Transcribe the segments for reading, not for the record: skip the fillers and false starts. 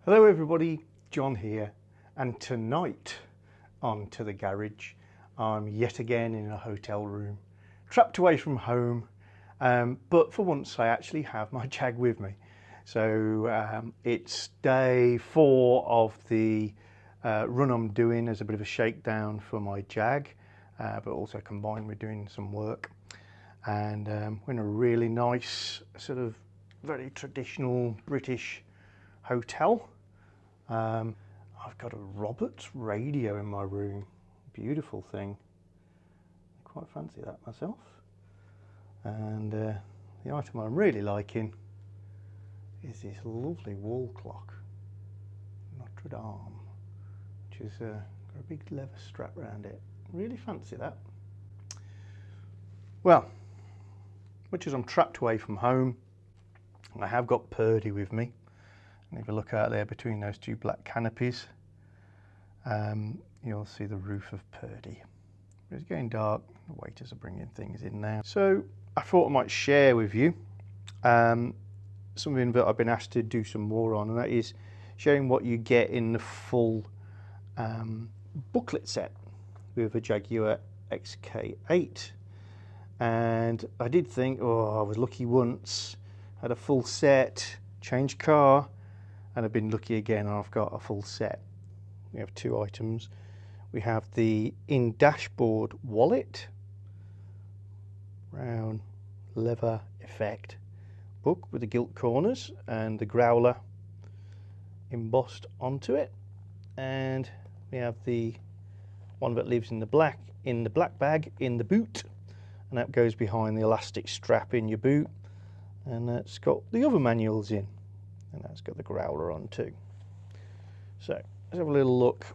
Hello everybody, John here, and tonight on To The Garage I'm yet again in a hotel room, trapped away from home, but for once I actually have my Jag with me. So it's day 4 of the run I'm doing as a bit of a shakedown for my Jag, but also combined with doing some work. And we're in a really nice, sort of very traditional British hotel. I've got a Roberts radio in my room, beautiful thing. I quite fancy that myself. And the item I'm really liking is this lovely wall clock, Notre Dame, which has got a big leather strap around it. Really fancy that. Well, much as I'm trapped away from home, I have got Purdy with me. And if you look out there between those two black canopies, you'll see the roof of Purdy. It's getting dark, the waiters are bringing things in now. So I thought I might share with you something that I've been asked to do some more on, and that is sharing what you get in the full booklet set with a Jaguar XK8. And I did think, oh, I was lucky once, had a full set, changed car, and I've been lucky again and I've got a full set. We have 2 items. We have the in-dashboard wallet, round leather effect book with the gilt corners and the growler embossed onto it. And we have the one that lives in the black bag in the boot, and that goes behind the elastic strap in your boot, and that's got the other manuals in. And that's got the growler on too. So let's have a little look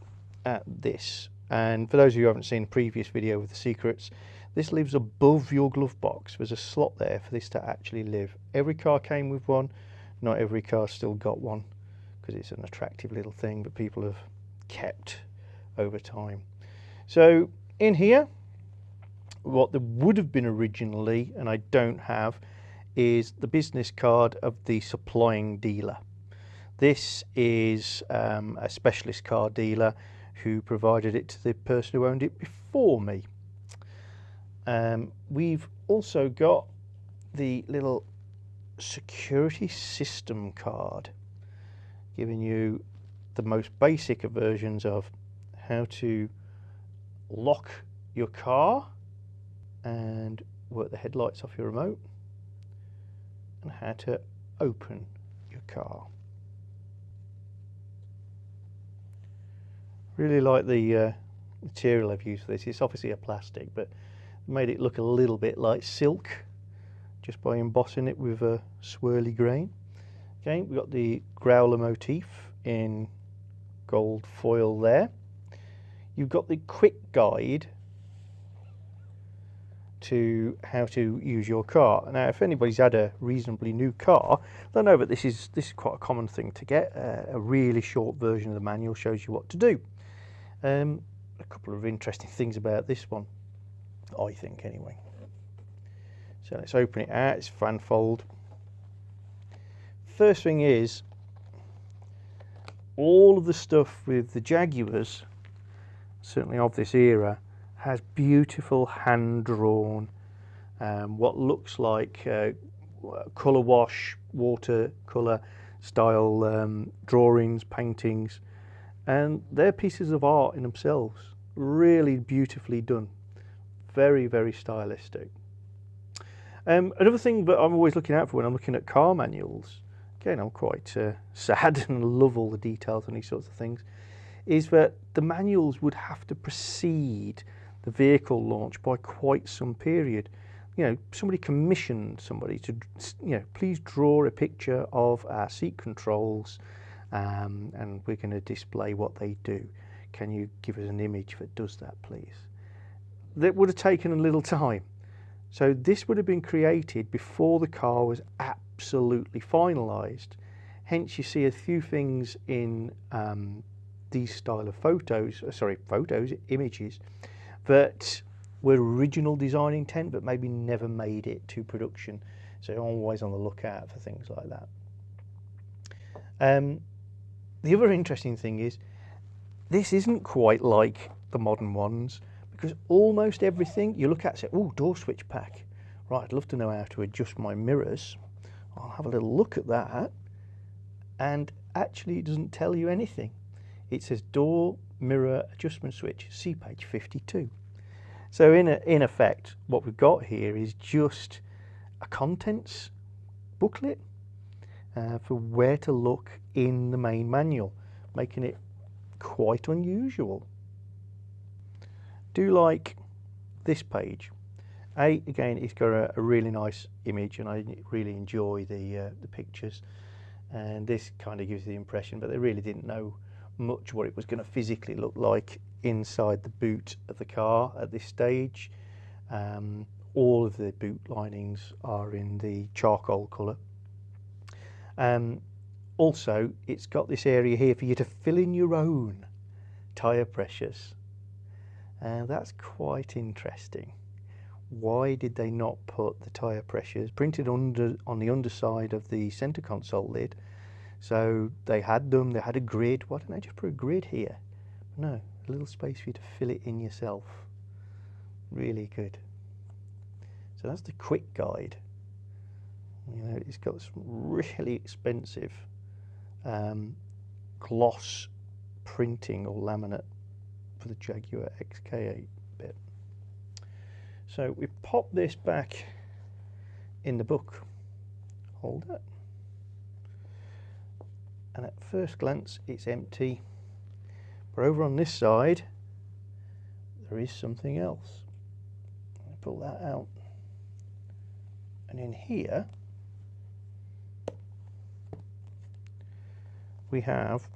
at this. And for those of you who haven't seen the previous video with the secrets, this lives above your glove box. There's a slot there for this to actually live. Every car came with one. Not every car still got one, because it's an attractive little thing that people have kept over time. So in here, what there would have been originally, and I don't have, is the business card of the supplying dealer. This is a specialist car dealer who provided it to the person who owned it before me. We've also got the little security system card, giving you the most basic versions of how to lock your car and work the headlights off your remote, and how to open your car. Really like the material I've used for this. It's obviously a plastic, but made it look a little bit like silk just by embossing it with a swirly grain. Okay, we've got the growler motif in gold foil there. You've got the quick guide to how to use your car. Now, if anybody's had a reasonably new car, they'll know that this is quite a common thing to get. A really short version of the manual shows you what to do. A couple of interesting things about this one, I think anyway. So let's open it out. It's fan fold. First thing is, all of the stuff with the Jaguars, certainly of this era, has beautiful hand-drawn, what looks like colour wash, watercolour style drawings, paintings, and they're pieces of art in themselves. Really beautifully done. Very, very stylistic. Another thing that I'm always looking out for when I'm looking at car manuals, again I'm quite sad and love all the details on these sorts of things, is that the manuals would have to precede the vehicle launch by quite some period. You know, somebody commissioned somebody to, you know, please draw a picture of our seat controls, and we're going to display what they do. Can you give us an image that does that, please? That would have taken a little time. So this would have been created before the car was absolutely finalised. Hence you see a few things in these style of images that were original design intent but maybe never made it to production. So I'm always on the lookout for things like that. The other interesting thing is this isn't quite like the modern ones, because almost everything you look at say, oh, door switch pack. Right, I'd love to know how to adjust my mirrors. I'll have a little look at that. And actually it doesn't tell you anything. It says door mirror adjustment switch, see page 52. So in effect, what we've got here is just a contents booklet for where to look in the main manual, making it quite unusual. Do like this page. Again, it's got a really nice image, and I really enjoy the pictures. And this kind of gives the impression, but they really didn't know much what it was going to physically look like inside the boot of the car at this stage. All of the boot linings are in the charcoal colour. Also, it's got this area here for you to fill in your own tyre pressures. And that's quite interesting. Why did they not put the tyre pressures printed on the underside of the centre console lid? So they had them, they had a grid. Why don't they just put a grid here? No, a little space for you to fill it in yourself. Really good. So that's the quick guide. You know, it's got some really expensive gloss printing or laminate for the Jaguar XK8 bit. So we pop this back in the book holder, and at first glance it's empty, but over on this side there is something else. I pull that out, and in here we have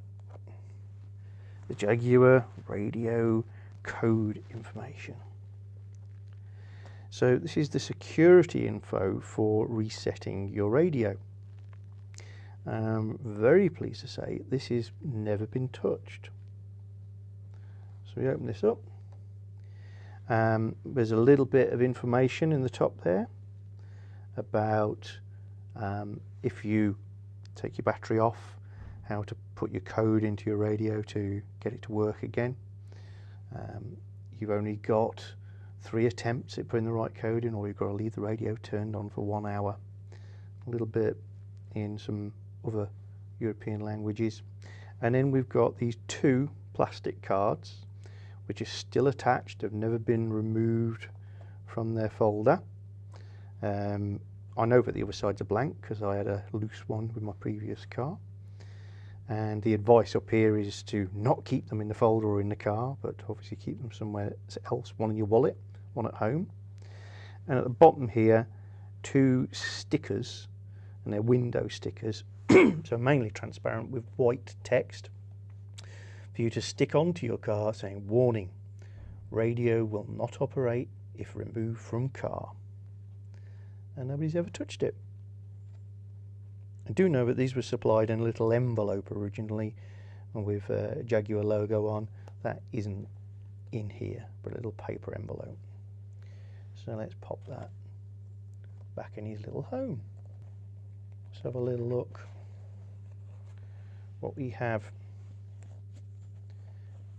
the Jaguar radio code information. So this is the security info for resetting your radio. Very pleased to say this has never been touched. So we open this up. There's a little bit of information in the top there about if you take your battery off, how to put your code into your radio to get it to work again. You've only got 3 attempts at putting the right code in, or you've got to leave the radio turned on for 1 hour. A little bit in some other European languages. And then we've got these 2 plastic cards which are still attached, have never been removed from their folder. I know that the other sides are blank because I had a loose one with my previous car. And the advice up here is to not keep them in the folder or in the car, but obviously keep them somewhere else, one in your wallet, one at home. And at the bottom here, 2 stickers, and they're window stickers, so mainly transparent with white text, for you to stick onto your car saying, warning, radio will not operate if removed from car. And nobody's ever touched it. I do know that these were supplied in a little envelope originally with a Jaguar logo on. That isn't in here, but a little paper envelope. So let's pop that back in his little home. Let's have a little look what we have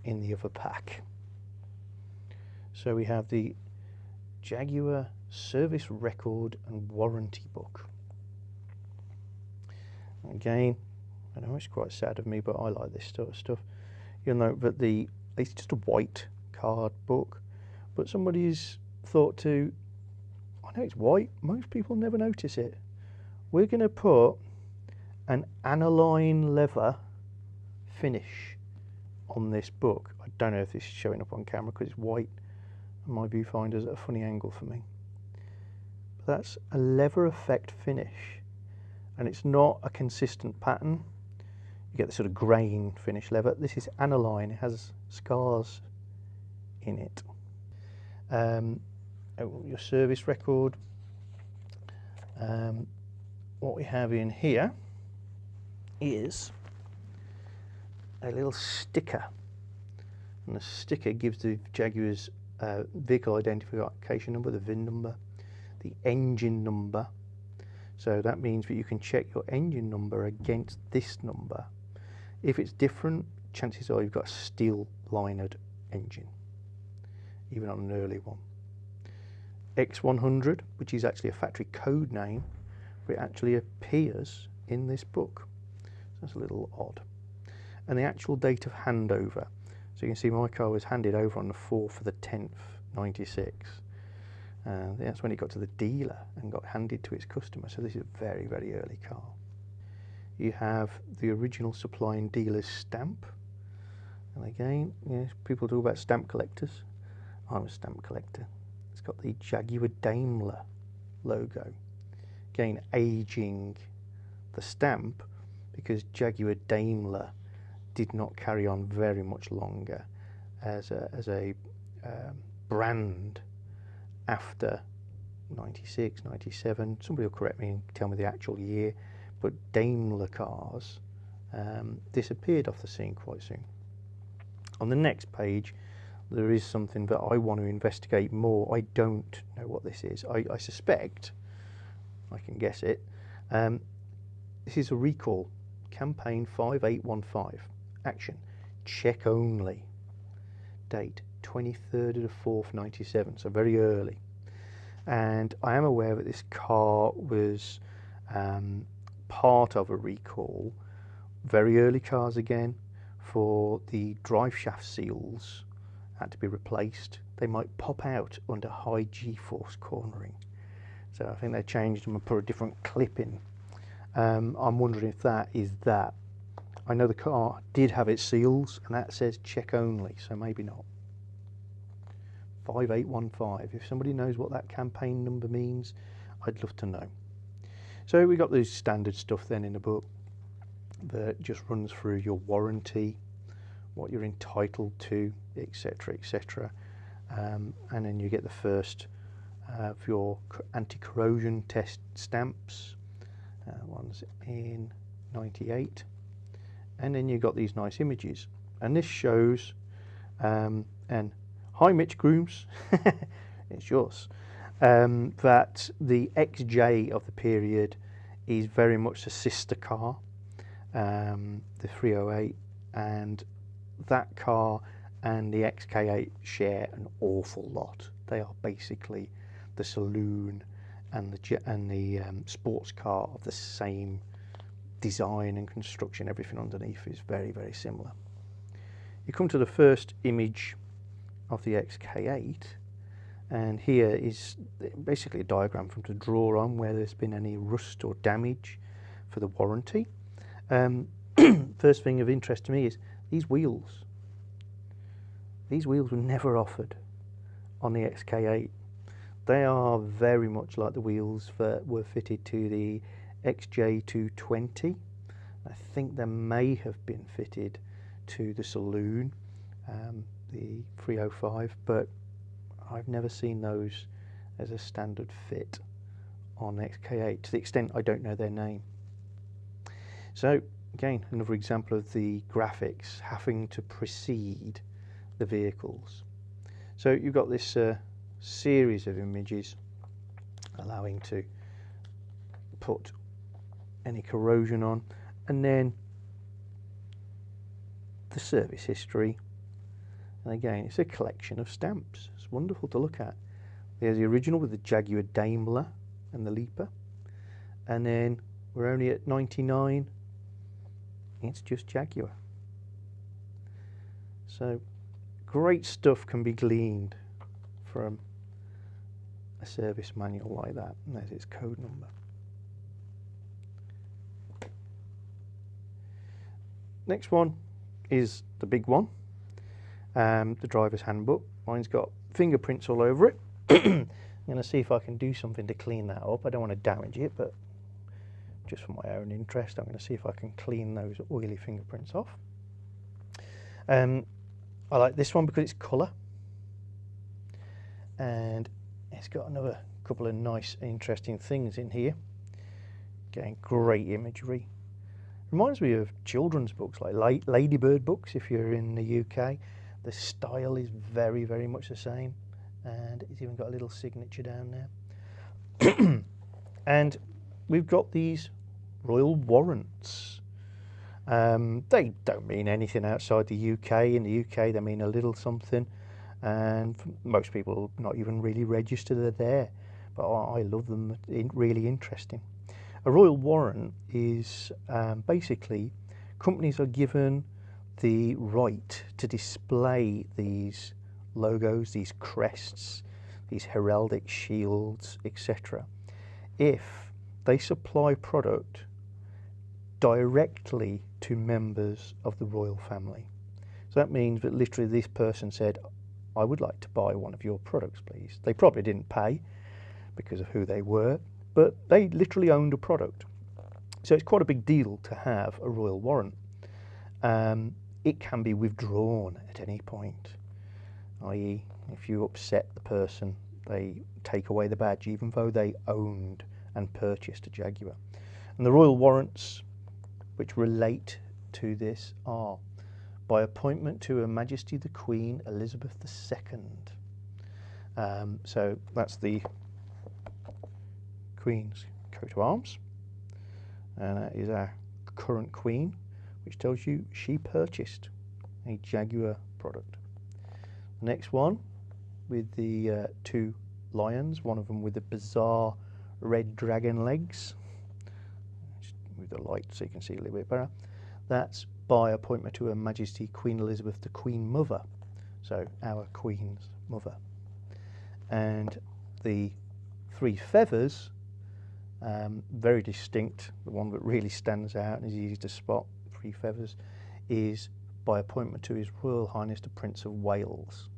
in the other pack. So we have the Jaguar Service Record and Warranty Book. Again, I know it's quite sad of me, but I like this sort of stuff. You'll note that it's just a white card book, but somebody's thought to, I know it's white, most people never notice it. We're going to put an aniline leather finish on this book. I don't know if this is showing up on camera because it's white and my viewfinder's at a funny angle for me. But that's a leather effect finish. And it's not a consistent pattern. You get the sort of grain finish leather. This is aniline, it has scars in it. Your service record. What we have in here is a little sticker. And the sticker gives the Jaguar's vehicle identification number, the VIN number, the engine number. So that means that you can check your engine number against this number. If it's different, chances are you've got a steel linered engine, even on an early one. X100, which is actually a factory code name, but it actually appears in this book. So that's a little odd. And the actual date of handover. So you can see my car was handed over on the 4th of the 10th, 96. That's when it got to the dealer and got handed to its customer. So this is a very, very early car. You have the original supply and dealer's stamp. And again, yes, people talk about stamp collectors. I'm a stamp collector. It's got the Jaguar Daimler logo. Again, aging the stamp because Jaguar Daimler did not carry on very much longer as a brand after 96, 97. Somebody will correct me and tell me the actual year, but Daimler cars disappeared off the scene quite soon. On the next page, there is something that I want to investigate more. I don't know what this is. I suspect, I can guess it. This is a recall, campaign 5815, action, check only, date 23rd of the 4th, 97, so very early. And I am aware that this car was part of a recall, very early cars again, for the drive shaft seals had to be replaced. They might pop out under high G-force cornering. So I think they changed them and put a different clip in. I'm wondering if that is that. I know the car did have its seals and that says check only, so maybe not. 5815. If somebody knows what that campaign number means, I'd love to know. So we got this standard stuff then in the book that just runs through your warranty, what you're entitled to, etc., etc. And then you get the first of your anti-corrosion test stamps. One's in 98. And then you've got these nice images. And this shows, and hi Mitch Grooms, it's yours, that the XJ of the period is very much a sister car, the 308, and that car and the XK8 share an awful lot. They are basically the saloon and the sports car of the same design and construction. Everything underneath is very, very similar. You come to the first image of the XK8, and here is basically a diagram from to draw on where there's been any rust or damage for the warranty. First thing of interest to me is these wheels. These wheels were never offered on the XK8. They are very much like the wheels that were fitted to the XJ220. I think they may have been fitted to the saloon, the 305, but I've never seen those as a standard fit on XK8, to the extent I don't know their name. So again, another example of the graphics having to precede the vehicles. So you've got this series of images allowing to put any corrosion on, and then the service history. And again, it's a collection of stamps. It's wonderful to look at. There's the original with the Jaguar Daimler and the Leaper, and then we're only at 99. It's just Jaguar. So great stuff can be gleaned from a service manual like that. And there's its code number. Next one is the big one, the driver's handbook. Mine's got fingerprints all over it. I'm going to see if I can do something to clean that up. I don't want to damage it, but just for my own interest, I'm going to see if I can clean those oily fingerprints off. I like this one because it's colour, and it's got another couple of nice, interesting things in here. Getting great imagery. Reminds me of children's books, like Ladybird books if you're in the UK. The style is very, very much the same, and it's even got a little signature down there. And we've got these royal warrants. They don't mean anything outside the UK. In the UK, they mean a little something, and most people not even really register they're there. But I love them. Really interesting. A royal warrant is basically companies are given the right to display these logos, these crests, these heraldic shields, etc. if they supply product directly to members of the royal family. So that means that literally this person said, I would like to buy one of your products, please. They probably didn't pay because of who they were, but they literally owned a product. So it's quite a big deal to have a royal warrant. It can be withdrawn at any point, i.e. if you upset the person, they take away the badge even though they owned and purchased a Jaguar. And the royal warrants which relate to this are by appointment to Her Majesty the Queen Elizabeth II. So that's the Queen's coat of arms, and that is our current Queen, which tells you she purchased a Jaguar product. The next one with the two lions, one of them with the bizarre red dragon legs. Just move the light so you can see a little bit better. That's by appointment to Her Majesty Queen Elizabeth the Queen Mother, so our Queen's mother. And the three feathers, very distinct, the one that really stands out and is easy to spot, three feathers, is by appointment to His Royal Highness the Prince of Wales,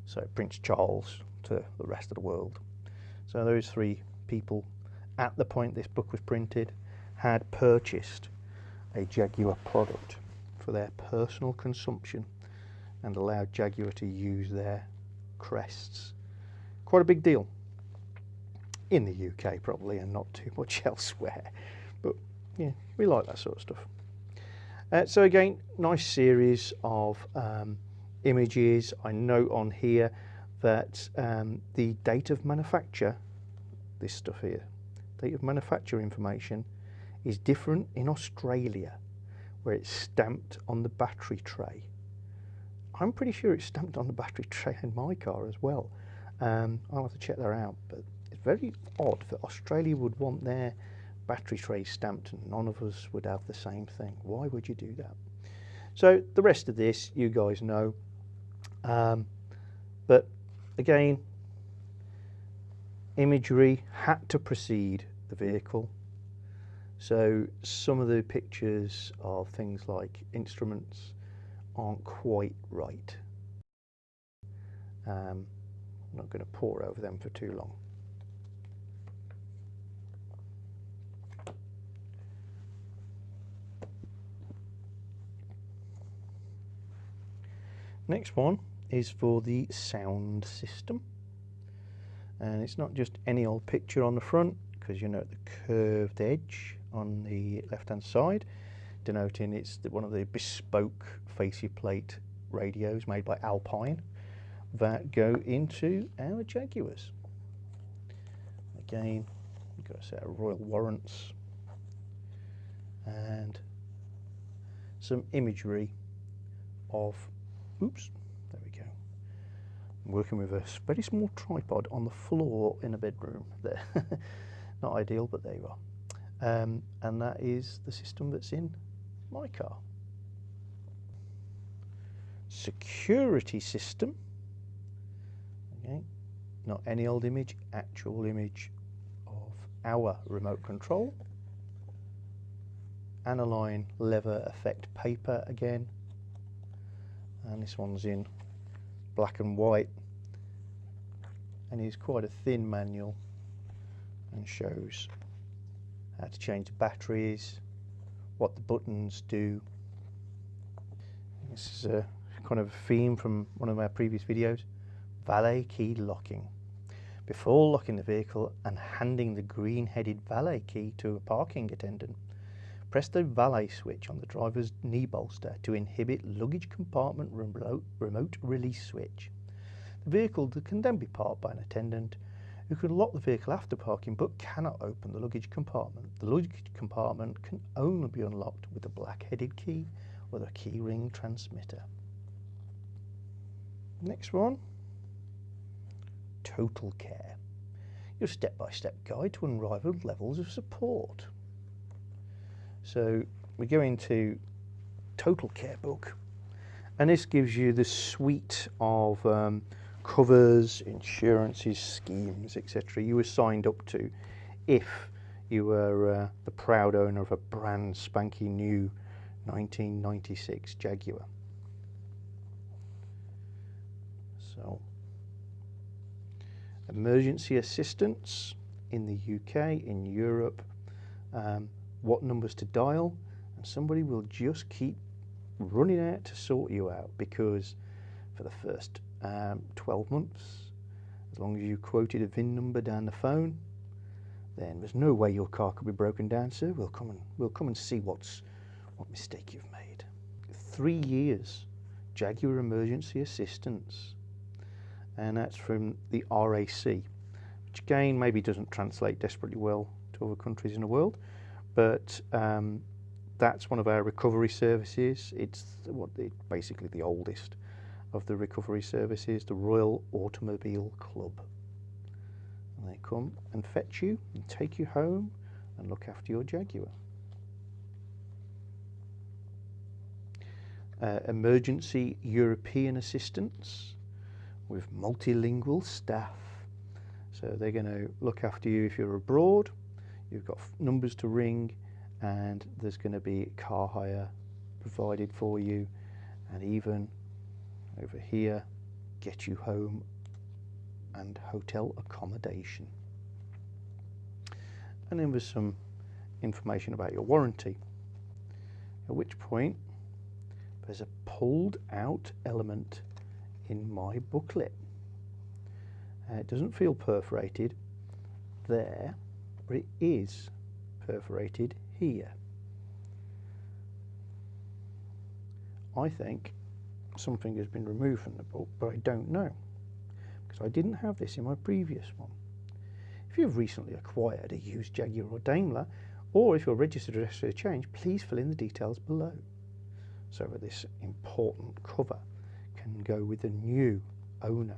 so Prince Charles to the rest of the world. So those three people, at the point this book was printed, had purchased a Jaguar product for their personal consumption and allowed Jaguar to use their crests. Quite a big deal in the UK probably, and not too much elsewhere, but yeah, we like that sort of stuff. So again, nice series of images. I note on here that the date of manufacture, this stuff here, date of manufacture information is different in Australia, where it's stamped on the battery tray. I'm pretty sure it's stamped on the battery tray in my car as well. I'll have to check that out, but it's very odd that Australia would want their battery tray stamped and none of us would have the same thing. Why would you do that? So the rest of this you guys know, but again, imagery had to precede the vehicle. So some of the pictures of things like instruments aren't quite right. I'm not going to pore over them for too long. Next one is for the sound system, and it's not just any old picture on the front, because you know the curved edge on the left hand side denoting it's one of the bespoke facie plate radios made by Alpine that go into our Jaguars. Again, we've got a set of royal warrants and some imagery of, oops, there we go. I'm working with a very small tripod on the floor in a bedroom there. Not ideal, but there you are. And that is the system that's in my car. Security system. Okay, not any old image, actual image of our remote control. Aniline leather effect paper again, and this one's in black and white and is quite a thin manual and shows how to change the batteries, what the buttons do. This is a kind of a theme from one of our previous videos, valet key locking. Before locking the vehicle and handing the green-headed valet key to a parking attendant, press the valet switch on the driver's knee bolster to inhibit luggage compartment remote release switch. The vehicle can then be parked by an attendant who can lock the vehicle after parking but cannot open the luggage compartment. The luggage compartment can only be unlocked with a black-headed key or a key ring transmitter. Next one, Total Care. Your step-by-step guide to unrivaled levels of support. So we go into Total Care book, and this gives you the suite of covers, insurances, schemes, etc. you were signed up to if you were the proud owner of a brand spanking new 1996 Jaguar. So, emergency assistance in the UK, in Europe, what numbers to dial, and somebody will just keep running out to sort you out, because for the first 12 months, as long as you quoted a VIN number down the phone, then there's no way your car could be broken down, sir. We'll come and see what mistake you've made. 3 years Jaguar emergency assistance, and that's from the RAC, which again maybe doesn't translate desperately well to other countries in the world, but that's one of our recovery services. It's basically the oldest of the recovery services, the Royal Automobile Club. And they come and fetch you and take you home and look after your Jaguar. Emergency European assistance with multilingual staff. So they're going to look after you if you're abroad. You've got numbers to ring, and there's going to be car hire provided for you, and even over here, get you home and hotel accommodation. And then there's some information about your warranty, at which point there's a pulled out element in my booklet. It doesn't feel perforated there, but it is perforated here. I think something has been removed from the book, but I don't know, because I didn't have this in my previous one. If you have recently acquired a used Jaguar or Daimler, or if your registered address has changed, please fill in the details below, so that this important cover can go with the new owner.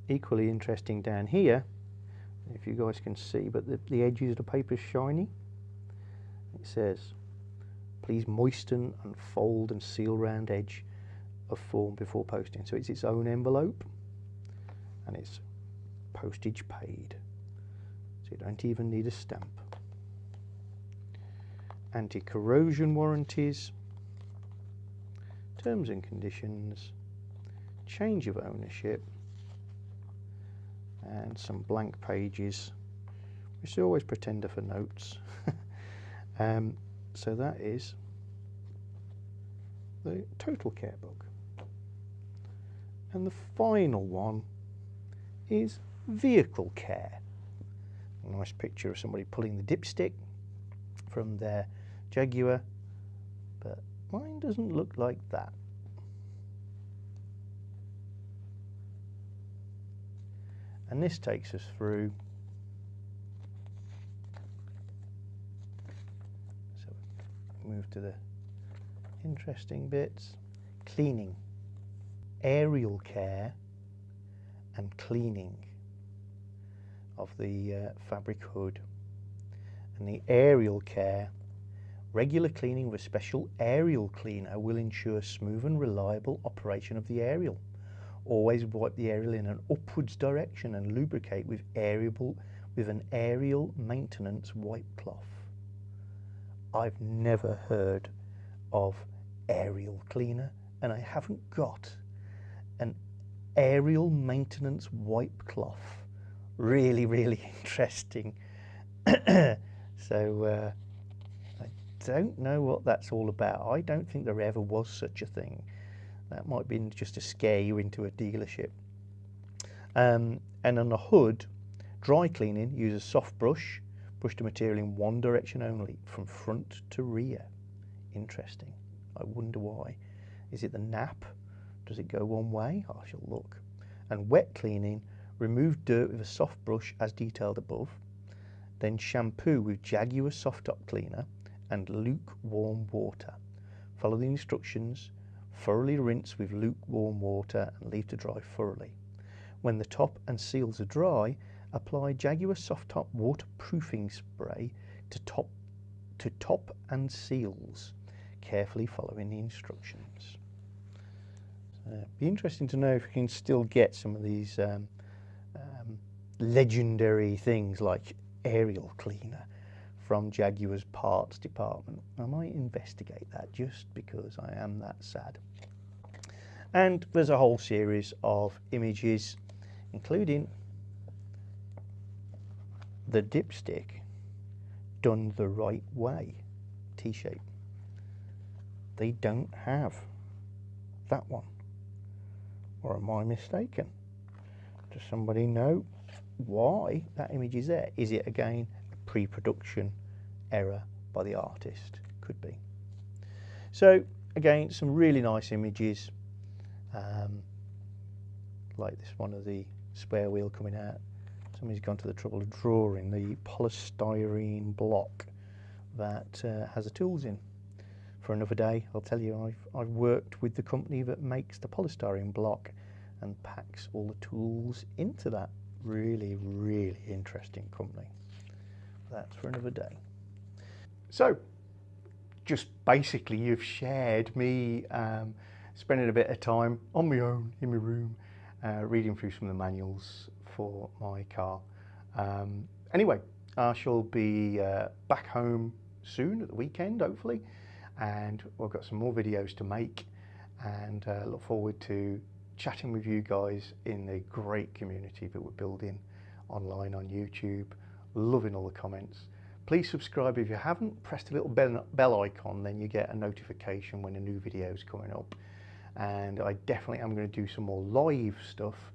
Equally interesting down here, if you guys can see, but the edges of the paper is shiny. It says, please moisten and fold and seal round edge of form before posting. So it's its own envelope, and it's postage paid, so you don't even need a stamp. Anti-corrosion warranties, terms and conditions, change of ownership, and some blank pages, which I always pretend are for notes. So that is the Total Care book. And the final one is Vehicle Care. A nice picture of somebody pulling the dipstick from their Jaguar, but mine doesn't look like that. And this takes us through, so move to the interesting bits. Cleaning, aerial care and cleaning of the fabric hood. And the aerial care, regular cleaning with a special aerial cleaner will ensure smooth and reliable operation of the aerial. Always wipe the aerial in an upwards direction and lubricate with an aerial maintenance wipe cloth. I've never heard of aerial cleaner, and I haven't got an aerial maintenance wipe cloth. Really, really interesting. So I don't know what that's all about. I don't think there ever was such a thing. That might be just to scare you into a dealership. And on the hood, dry cleaning, use a soft brush. Brush the material in one direction only, from front to rear. Interesting. I wonder why. Is it the nap? Does it go one way? I shall look. and wet cleaning, remove dirt with a soft brush as detailed above, then shampoo with Jaguar soft top cleaner and lukewarm water. Follow the instructions, thoroughly rinse with lukewarm water and leave to dry thoroughly. When the top and seals are dry, apply Jaguar soft top waterproofing spray to top and seals, carefully following the instructions. It'd be interesting to know if you can still get some of these legendary things like aerial cleaner from Jaguar's parts department. I might investigate that just because I am that sad. And there's a whole series of images, including the dipstick done the right way, T-shape. They don't have that one, or am I mistaken? Does somebody know why that image is there? Is it again a pre-production error by the artist? Could be. So again, some really nice images, like this one of the spare wheel coming out. Somebody's gone to the trouble of drawing the polystyrene block that has the tools in. For another day, I'll tell you, I've worked with the company that makes the polystyrene block and packs all the tools into that. Really, really interesting company. That's for another day. So, just basically you've shared me spending a bit of time on my own in my room reading through some of the manuals for my car. Anyway, I shall be back home soon at the weekend, hopefully, and we've got some more videos to make, and look forward to chatting with you guys in the great community that we're building online on YouTube. Loving all the comments. Please subscribe if you haven't. Press the little bell icon, then you get a notification when a new video is coming up. And I definitely am going to do some more live stuff,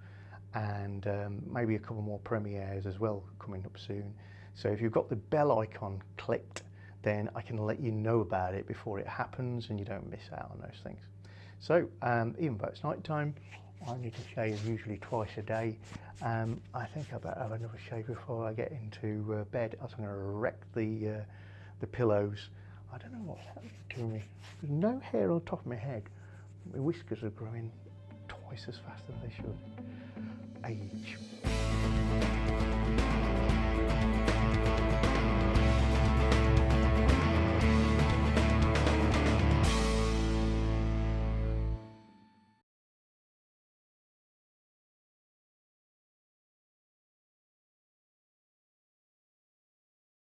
and maybe a couple more premieres as well coming up soon. So if you've got the bell icon clicked, then I can let you know about it before it happens and you don't miss out on those things. So even though it's night time, I need to shave usually twice a day. I think I better have another shave before I get into bed, else I'm going to wreck the pillows. I don't know what's happening to me. There's no hair on top of my head. My whiskers are growing twice as fast as they should. Age.